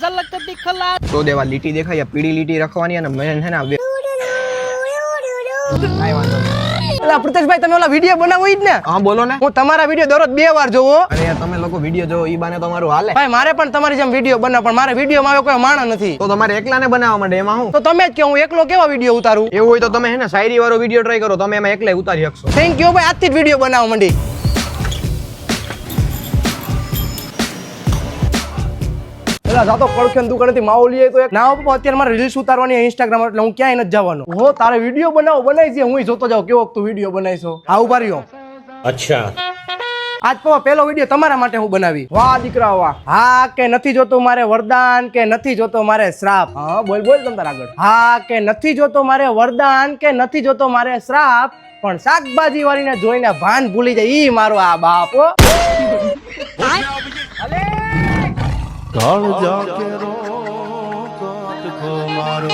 झलक दिखला तो देवा લીટી દેખાય પીળી લીટી રાખવાની અને મેન છે ને કાઈ વાંધો નહીં. એલા પ્રતેશભાઈ તમે ઓલા વિડિયો બનાવો ઈ જ ને? હા બોલો ને. હું તમારા વિડિયો દરરોજ 2 વાર જોવો. અરે યાર તમે લોકો વિડિયો જોવો ઈ બાને તમારું હાલે. ભાઈ મારે પણ તમારી જેમ વિડિયો બનાવ પણ મારે વિડિયોમાં આવે કોઈ માણસ નથી. તો તમારે એકલાને બનાવવા માંડે એમાં હું. તો તમે જ કે હું એકલો કેવા વિડિયો ઉતારું? એવું હોય તો તમે હે ને શાયરી વાળો વિડિયો ટ્રાય કરો, તમે એમાં એકલા ઉતારી શકશો. થેન્ક યુ ભાઈ, આજથી જ વિડિયો બનાવવા માંડી. એલા જાતો પડખે દુકાનેથી માવો લઈ આવ્યો તો એક ના પપ્પા અત્યારે મારે રીલ્સ ઉતારવાની ઇન્સ્ટાગ્રામ એટલે હું ક્યાંય નથી જવાનો. હો તારે વિડિયો બનાવી છે, હું જોતો જાઉં કેવો તું વિડિયો બનાવીશો. હા ઉભા રહ્યો. अच्छा આજ પપ્પા પહેલો વિડિયો તમારા માટે હું બનાવી. વાહ દીકરા વાહ. હા કે નથી જોતો મારે વરદાન કે નથી જોતો મારે શ્રાપ. હા બોલ બોલ તમ તાર આગળ. હા કે નથી જોતો મારે વરદાન કે નથી જોતો મારે શ્રાપ, પણ શાકભાજી વાળીને જોઈને ભાન ભૂલી જાય ઈ મારો આ બાપ. કાળ જા કે રો કાટ ખો મારો